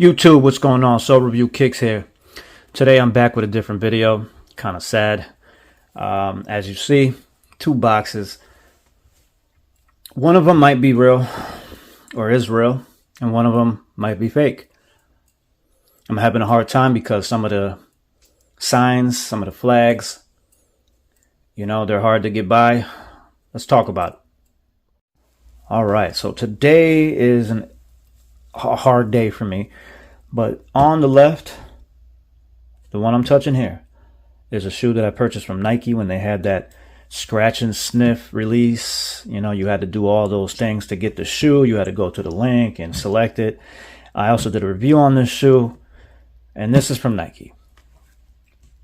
YouTube, what's going on? Soul Review Kicks here. Today I'm back with a different video. Kind of sad. As you see, two boxes. One of them might be real, or is real, and one of them might be fake. I'm having a hard time because some of the signs, some of the flags, you know, they're hard to get by. Let's talk about it. All right, so today is a hard day for me. But on the left, the one I'm touching here, is a shoe that I purchased from Nike when they had that scratch and sniff release. You know, you had to do all those things to get the shoe. You had to go to the link and select it. I also did a review on this shoe, and this is from Nike.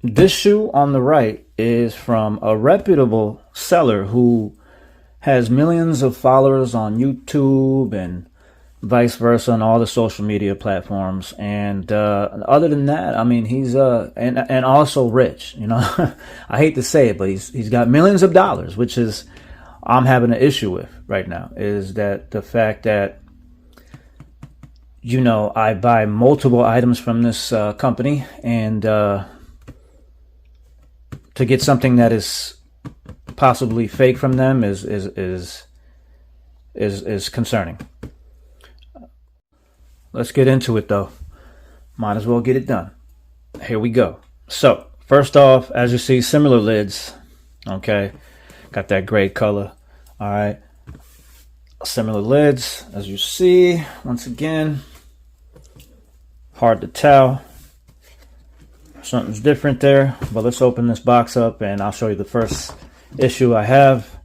This shoe on the right is from a reputable seller who has millions of followers on YouTube and vice versa on all the social media platforms. And other than that, I mean, he's and also rich, you know. I hate to say it, but he's got millions of dollars, which is I'm having an issue with right now, is that the fact that, you know, I buy multiple items from this company, and to get something that is possibly fake from them is concerning. Let's get into it though. Might as well get it done. Here we go. So first off, as you see, similar lids. Okay, got that gray color. All right, similar lids as you see. Once again, hard to tell. Something's different there, but let's open this box up and I'll show you the first issue I have.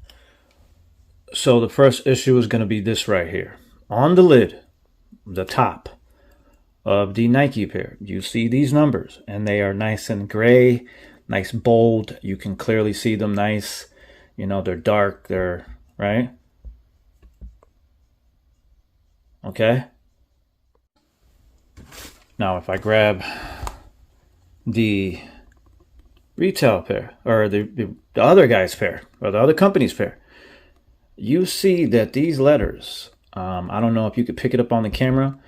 So the first issue is going to be this right here. On the lid, the top of the Nike pair, you see these numbers, and they are nice and gray, nice bold. You can clearly see them nice. You know, they're dark, they're right. Okay. Now if I grab the retail pair, or the other guy's pair, or the other company's pair, you see that these letters, I don't know if you could pick it up on the camera,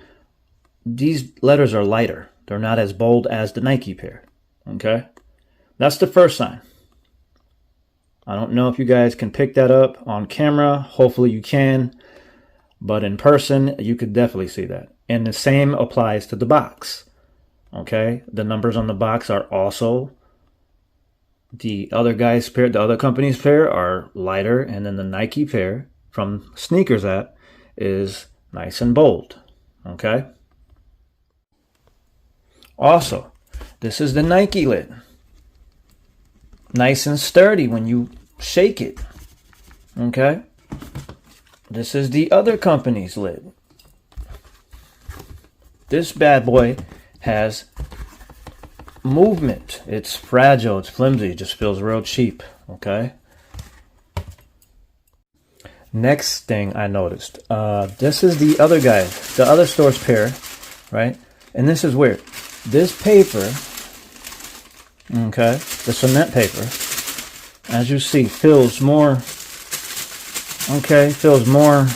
these letters are lighter. They're not as bold as the Nike pair. Okay, that's the first sign. I don't know if you guys can pick that up on camera. Hopefully you can, but in person you could definitely see that. And the same applies to the box. Okay, the numbers on the box are also, the other guy's pair, the other company's pair are lighter, and then the Nike pair from Sneakers app is nice and bold. Okay. Also, this is the Nike lid. Nice and sturdy when you shake it. Okay. This is the other company's lid. This bad boy has movement. It's fragile, it's flimsy, it just feels real cheap. Okay. Next thing I noticed, this is the other guy, the other store's pair, right? And this is weird. This paper, okay, the cement paper, as you see, feels more, okay, feels more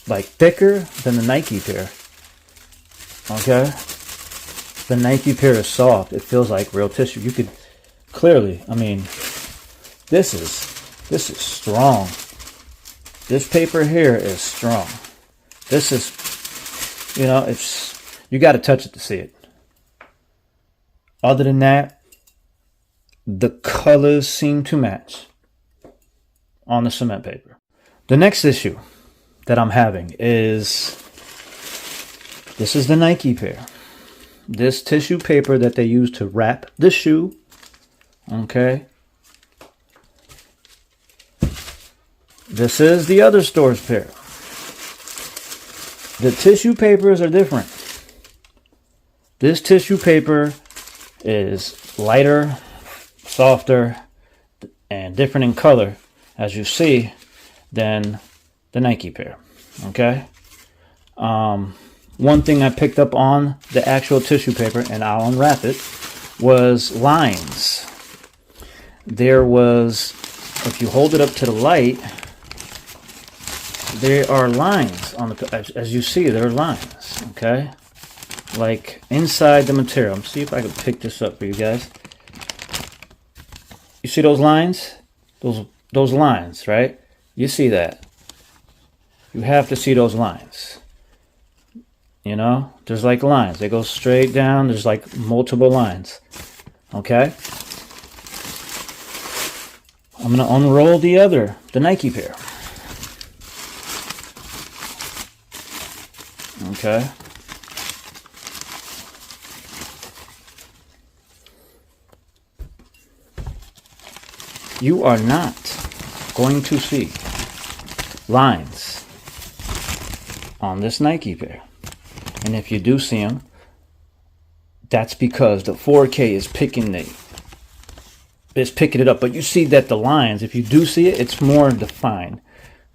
like thicker than the Nike pair. Okay. The Nike pair is soft. It feels like real tissue. You could clearly, I mean, this is strong. This paper here is strong. This is, you know, you got to touch it to see it. Other than that, the colors seem to match on the cement paper. The next issue that I'm having is, this is the Nike pair. This tissue paper that they use to wrap the shoe. Okay. This is the other store's pair. The tissue papers are different. This tissue paper is lighter, softer, and different in color, as you see, than the Nike pair. Okay. One thing I picked up on the actual tissue paper, and I'll unwrap it, was lines. There was, if you hold it up to the light, there are lines on the, as you see, there are lines, okay? like inside the material. Let's see if I can pick this up for you guys. You see those lines? Those lines, right? You see that. You have to see those lines. You know, there's like lines. They go straight down. There's like multiple lines. Okay? I'm going to unroll the Nike pair. Okay? You are not going to see lines on this Nike pair. And if you do see them, that's because the 4K is picking it up. But you see that the lines, if you do see it, it's more defined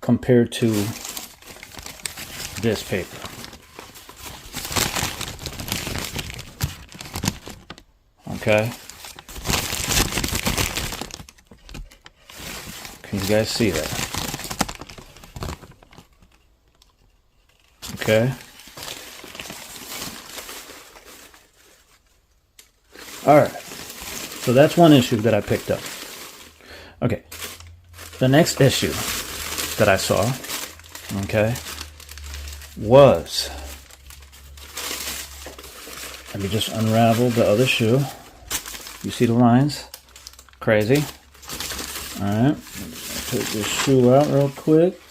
compared to this paper. Okay? Can you guys see that? Okay? Alright, so that's one issue that I picked up. Okay, the next issue that I saw, okay, was, let me just unravel the other shoe. You see the lines? Crazy. Alright, take this shoe out real quick.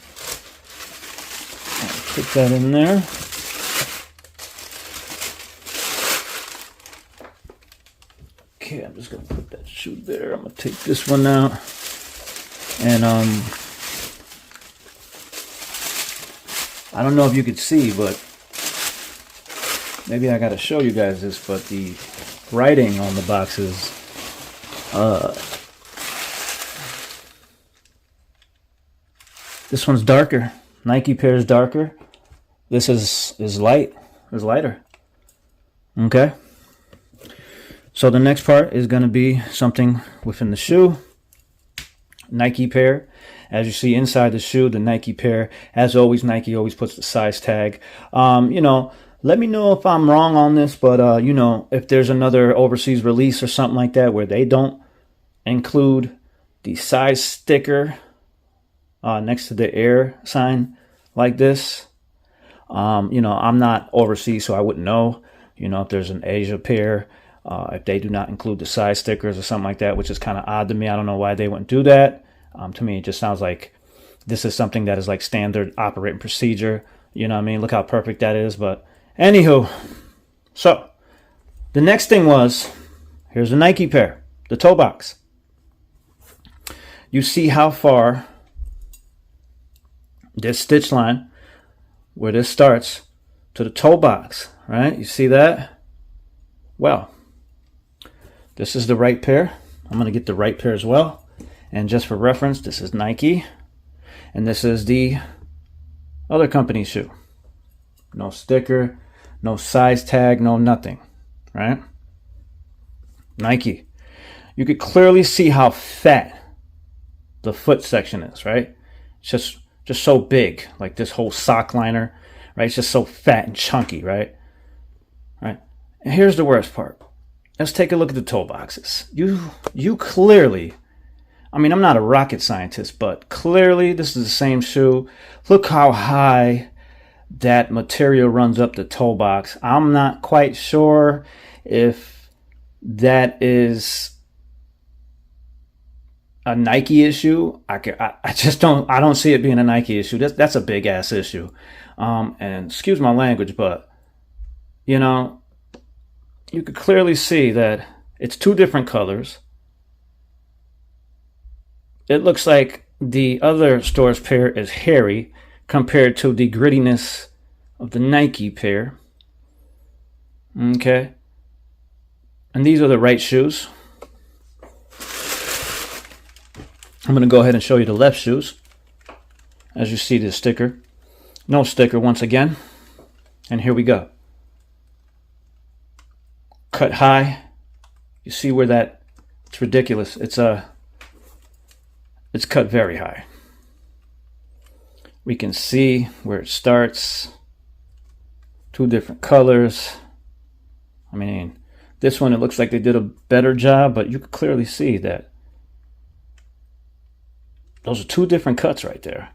Put that in there. Okay, I'm just gonna put that shoe there. I'm gonna take this one out, and I don't know if you could see, but maybe I gotta show you guys this. But the writing on the boxes, this one's darker. Nike pair is darker. This is lighter. Okay. So the next part is going to be something within the shoe. Nike pair. As you see inside the shoe, the Nike pair. As always, Nike always puts the size tag. You know, let me know if I'm wrong on this, but you know, if there's another overseas release or something like that where they don't include the size sticker next to the Air sign like this. You know, I'm not overseas, so I wouldn't know. You know, if there's an Asia pair. If they do not include the size stickers or something like that, which is kind of odd to me. I don't know why they wouldn't do that. To me, it just sounds like this is something that is like standard operating procedure. You know what I mean? Look how perfect that is. But anywho, so the next thing was, here's the Nike pair, the toe box. You see how far this stitch line, where this starts, to the toe box, right? You see that? Well, this is the right pair. I'm going to get the right pair as well. And just for reference, this is Nike. And this is the other company's shoe. No sticker, no size tag, no nothing. Right? Nike. You could clearly see how fat the foot section is, right? It's just so big. Like this whole sock liner, right? It's just so fat and chunky, right? Right? And here's the worst part. Let's take a look at the toe boxes. You clearly, I mean, I'm not a rocket scientist, but clearly this is the same shoe. Look how high that material runs up the toe box. I'm not quite sure if that is a Nike issue. I just don't see it being a Nike issue. That's a big ass issue. And excuse my language, but you know, you could clearly see that it's two different colors. It looks like the other store's pair is hairy compared to the grittiness of the Nike pair. Okay. And these are the right shoes. I'm going to go ahead and show you the left shoes. As you see the sticker. No sticker once again. And here we go. Cut high. You see where that, it's ridiculous. It's cut very high. We can see where it starts. Two different colors. I mean, this one, it looks like they did a better job, but you can clearly see that those are two different cuts right there.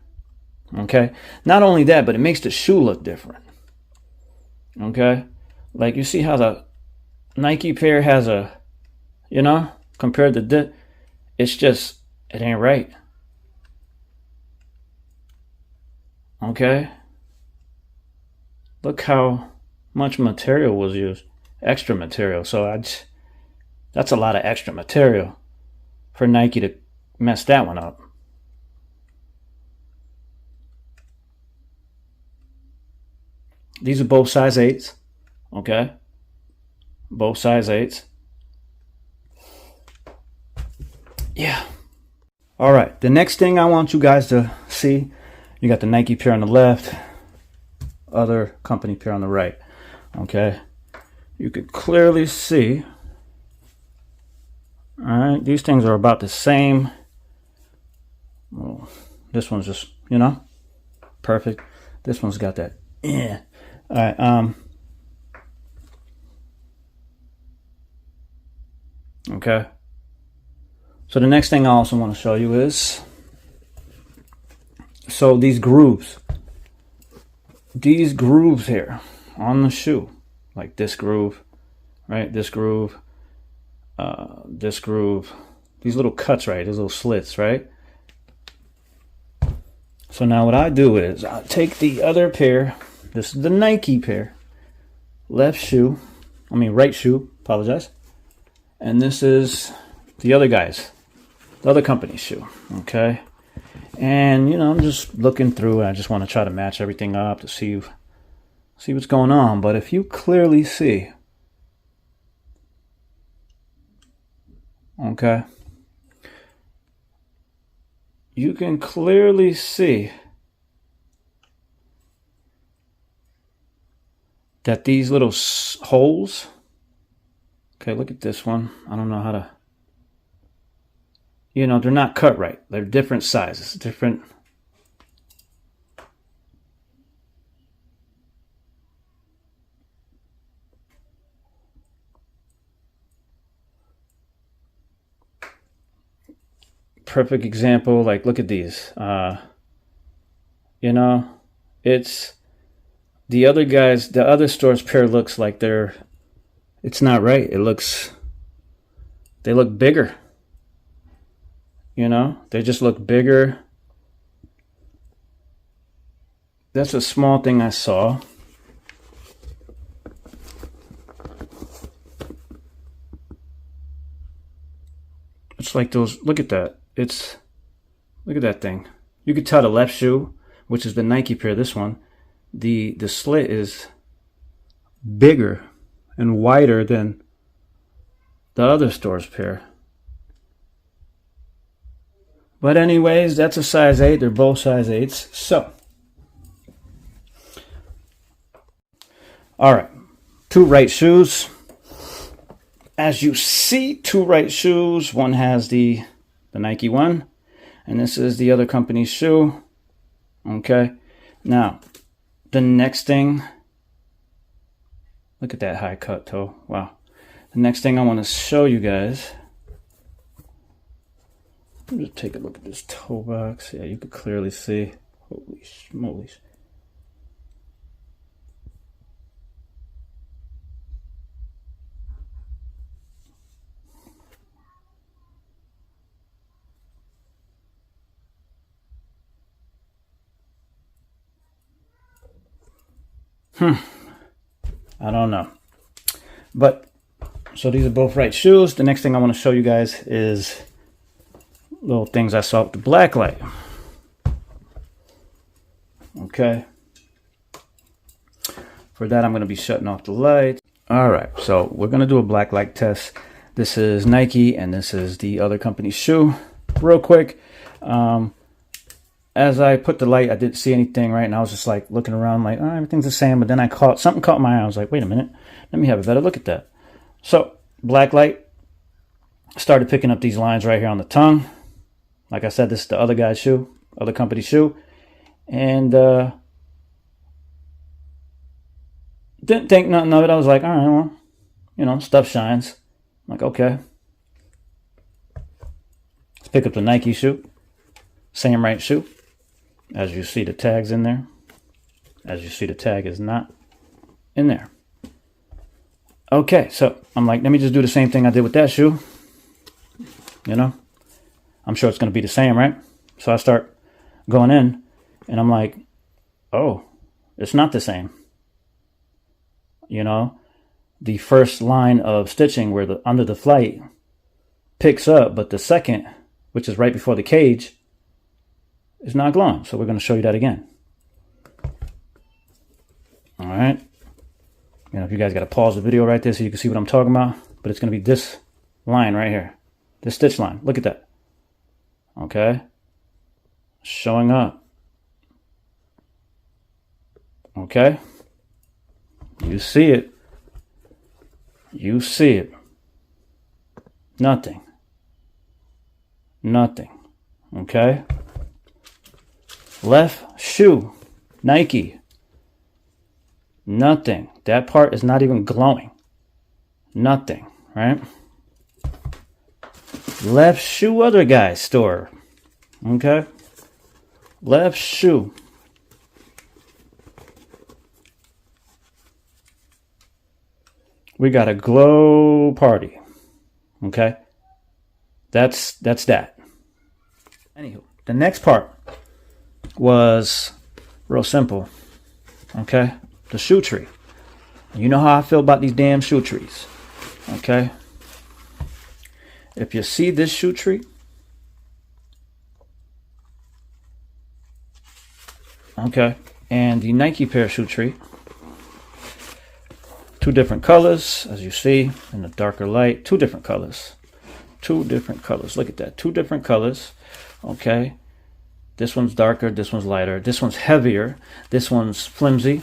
Okay. Not only that, but it makes the shoe look different. Okay. Like you see how the Nike pair has a, you know, compared to this, it's just, it ain't right. Okay. Look how much material was used. Extra material. So that's a lot of extra material for Nike to mess that one up. These are both size 8s. Okay. Both size 8s. Yeah. All right. The next thing I want you guys to see, you got the Nike pair on the left, other company pair on the right. Okay. You could clearly see. All right. These things are about the same. Well, this one's just, you know, perfect. This one's got that. Yeah. All right. Okay. So the next thing I also want to show you is, so these grooves here on the shoe, like this groove, right? This groove, these little cuts, right? These little slits, right? So now what I do is I take the other pair. This is the Nike pair, right shoe, apologize. And this is the other guy's, the other company's shoe, okay? And, you know, I'm just looking through, and I just want to try to match everything up to see what's going on. But if you clearly see, okay, you can clearly see that these little holes, okay, look at this one. I don't know how to, you know, they're not cut right. They're different sizes, different. Perfect example, like look at these. You know, it's the other guys, the other store's pair looks like it's not right. They look bigger. You know, they just look bigger. That's a small thing I saw. It's like those, look at that. Look at that thing. You could tell the left shoe, which is the Nike pair, this one, the slit is bigger and wider than the other store's pair. But anyways, that's a size 8. They're both size 8s. So, all right, two right shoes. As you see, two right shoes. One has the Nike one, and this is the other company's shoe. Okay. Now, the next thing, look at that high cut toe. Wow. The next thing I want to show you guys, just take a look at this toe box. Yeah, you can clearly see. Holy smokes. I don't know. But, so these are both right shoes. The next thing I want to show you guys is little things I saw with the black light. Okay. For that, I'm going to be shutting off the light. All right, so we're going to do a black light test. This is Nike, and this is the other company's shoe. Real quick, as I put the light, I didn't see anything, right? And I was just like looking around like, oh, everything's the same. But then something caught my eye. I was like, wait a minute, let me have a better look at that. So black light, started picking up these lines right here on the tongue. Like I said, this is the other guy's shoe, other company's shoe. And didn't think nothing of it. I was like, all right, well, you know, stuff shines. I'm like, okay. Let's pick up the Nike shoe. Same right shoe. As you see, the tag's in there. As you see, the tag is not in there. Okay, so I'm like, let me just do the same thing I did with that shoe. You know, I'm sure it's going to be the same, right? So I start going in, and I'm like, oh, it's not the same. You know, the first line of stitching where the under the flight picks up, but the second, which is right before the cage, is not glowing. So we're going to show you that again. All right. You know, if you guys got to pause the video right there so you can see what I'm talking about, but it's going to be this line right here, this stitch line. Look at that. Okay. Showing up. Okay. You see it. You see it. Nothing. Nothing. Okay. Left shoe. Nike. Nothing. That part is not even glowing. Nothing. Right? Left shoe, other guy's store. Okay. Left shoe. We got a glow party. Okay. That's that. Anywho, the next part was real simple. Okay. The shoe tree. You know how I feel about these damn shoe trees. Okay. If you see this shoe tree, okay, and the Nike pair shoe tree, two different colors, as you see in the darker light, two different colors. Two different colors. Look at that. Two different colors. Okay. This one's darker. This one's lighter. This one's heavier. This one's flimsy.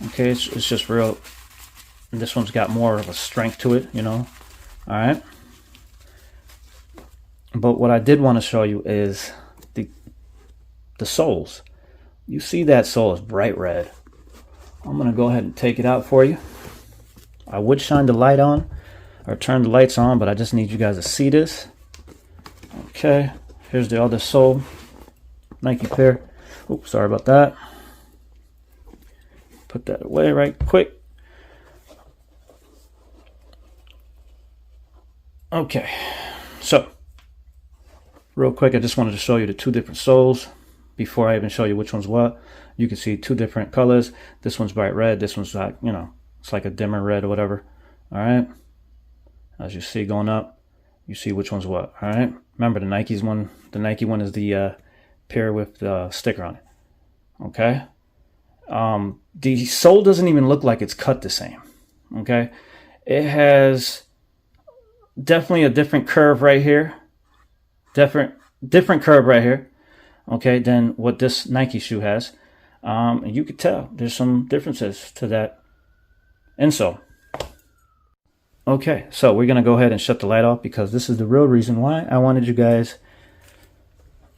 Okay. It's just real. And this one's got more of a strength to it, you know. All right. But what I did want to show you is the soles. You see that sole is bright red. I'm going to go ahead and take it out for you. I would shine the light on or turn the lights on, but I just need you guys to see this. Okay, here's the other sole. Nike pair. Oops, sorry about that. Put that away right quick. Okay, so real quick, I just wanted to show you the two different soles before I even show you which one's what. You can see two different colors. This one's bright red. This one's like, you know, it's like a dimmer red or whatever. All right. As you see going up, you see which one's what. All right. Remember the Nike one is the pair with the sticker on it. Okay. The sole doesn't even look like it's cut the same. Okay. It has definitely a different curve right here. Different curve right here. Okay. Than what this Nike shoe has. And you could tell there's some differences to that insole. Okay, so we're going to go ahead and shut the light off because this is the real reason why I wanted you guys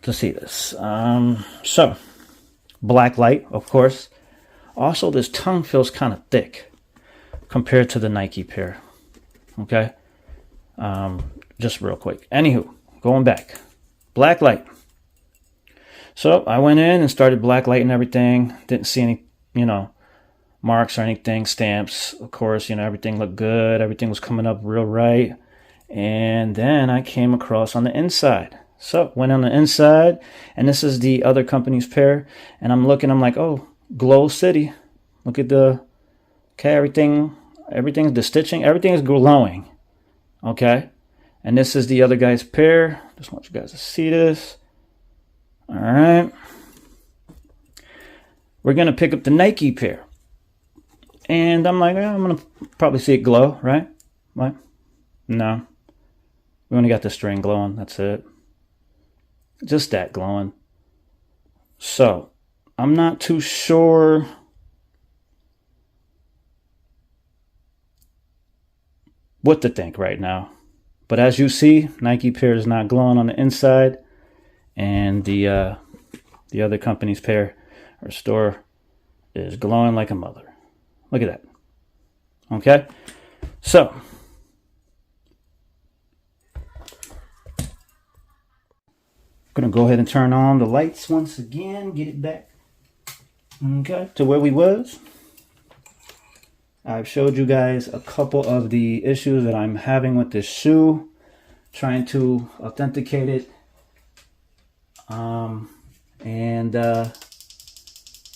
to see this. So, black light, of course. Also, this tongue feels kind of thick compared to the Nike pair. Okay, just real quick. Anywho, going back. Black light. So, I went in and started black lighting everything. Didn't see any, you know, marks or anything, stamps. Of course, you know, everything looked good. Everything was coming up real right. And then I came across on the inside. So went on the inside, and this is the other company's pair. And I'm looking, I'm like, oh, Glow City. Look at the, okay, everything's the stitching, everything is glowing. Okay. And this is the other guy's pair. Just want you guys to see this. All right. We're going to pick up the Nike pair. And I'm like, I'm going to probably see it glow, right? What? No. We only got the string glowing. That's it. Just that glowing. So, I'm not too sure what to think right now. But as you see, Nike pair is not glowing on the inside. And the other company's pair or store is glowing like a mother. Look at that. Okay. So, gonna go ahead and turn on the lights once again, get it back, okay, to where we was. I've showed you guys a couple of the issues that I'm having with this shoe, trying to authenticate it.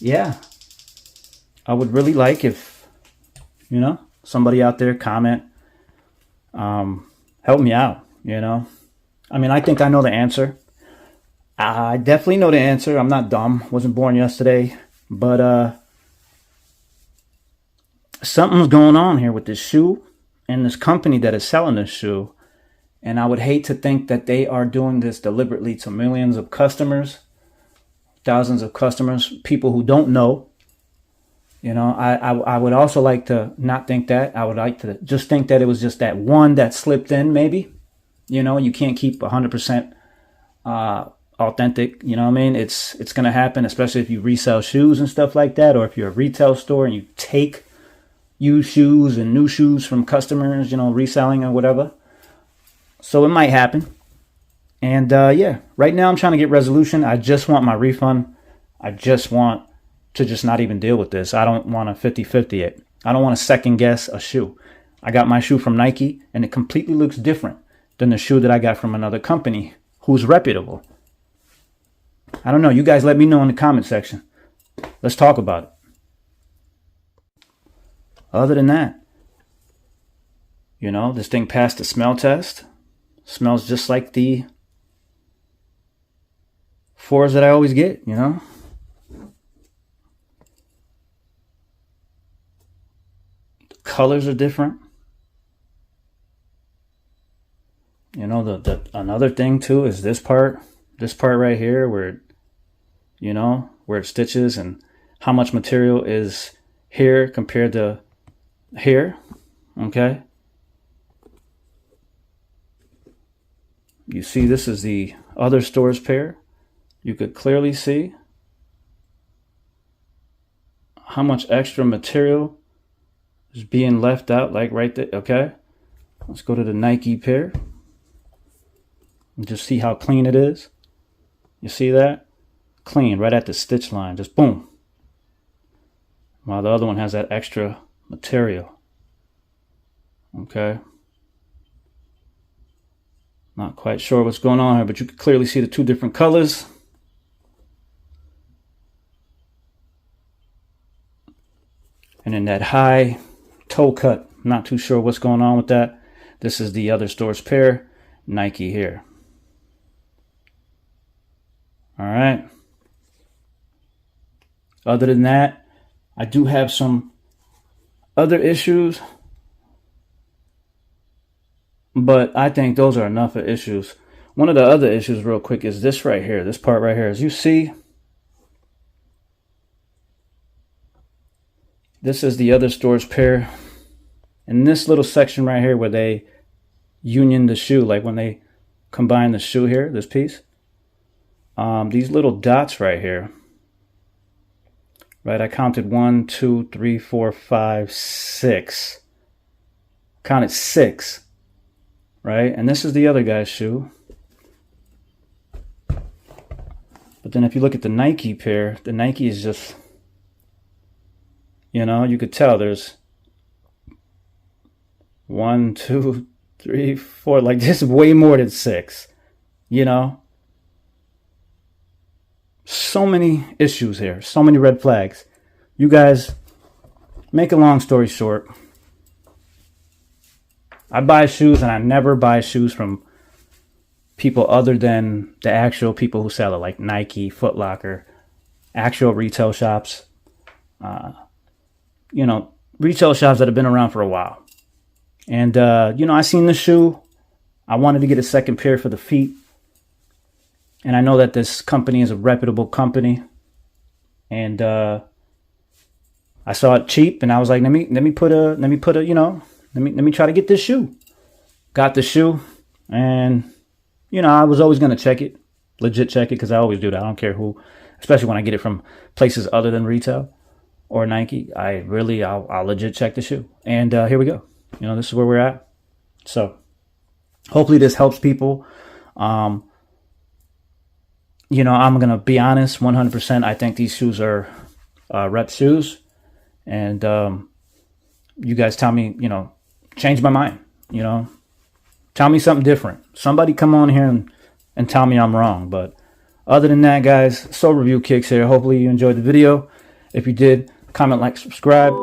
Yeah, I would really like if, you know, somebody out there comment, help me out, you know. I mean, I think I know the answer. I definitely know the answer. I'm not dumb. Wasn't born yesterday. But something's going on here with this shoe and this company that is selling this shoe. And I would hate to think that they are doing this deliberately to millions of customers, thousands of customers, people who don't know. You know, I would also like to not think that. I would like to just think that it was just that one that slipped in, maybe. You know, you can't keep 100% authentic. You know what I mean? It's going to happen, especially if you resell shoes and stuff like that, or if you're a retail store and you take used shoes and new shoes from customers, you know, reselling or whatever. So it might happen. And yeah, right now I'm trying to get resolution. I just want my refund. I just want to just not even deal with this. I don't want to 50-50 it. I don't want to second guess a shoe. I got my shoe from Nike and it completely looks different than the shoe that I got from another company who's reputable. I don't know. You guys let me know in the comment section. Let's talk about it. Other than that, you know, this thing passed the smell test. Smells just like the fours that I always get, you know. The colors are different. You know, the another thing too is this part right here where, you know, where it stitches and how much material is here compared to here, okay? You see, this is the other store's pair. You could clearly see how much extra material is being left out, like right there, okay? Let's go to the Nike pair and just see how clean it is. You see that? Clean, right at the stitch line, just boom. While the other one has that extra material, okay? Not quite sure what's going on here, but you can clearly see the two different colors. And then that high toe cut, not too sure what's going on with that. This is the other store's pair, Nike here. All right. Other than that, I do have some other issues, but I think those are enough of issues. One of the other issues real quick is this right here, this part right here. As you see, this is the other store's pair. In this little section right here where they union the shoe, like when they combine the shoe here, this piece, these little dots right here, right? I counted 1, 2, 3, 4, 5, 6. Counted 6. Right? And this is the other guy's shoe. But then if you look at the Nike pair, the Nike is just, you know, you could tell there's 1, 2, 3, 4, like this is way more than 6, you know? So many issues here, so many red flags. You guys, make a long story short, I buy shoes and I never buy shoes from people other than the actual people who sell it, like Nike, Foot Locker, actual retail shops. You know, retail shops that have been around for a while. And, you know, I seen the shoe. I wanted to get a second pair for the feet. And I know that this company is a reputable company. And I saw it cheap and I was like, let me put a, you know, let me try to get this shoe. Got the shoe, and you know, I was always gonna check it, legit check it, because I always do that. I don't care who, especially when I get it from places other than retail or Nike. I'll legit check the shoe, and here we go. You know, this is where we're at. So hopefully this helps people. You know, I'm going to be honest, 100%. I think these shoes are rep shoes. And you guys tell me, you know, change my mind, you know. Tell me something different. Somebody come on here and tell me I'm wrong. But other than that, guys, Sole Review Kicks here. Hopefully you enjoyed the video. If you did, comment, like, subscribe.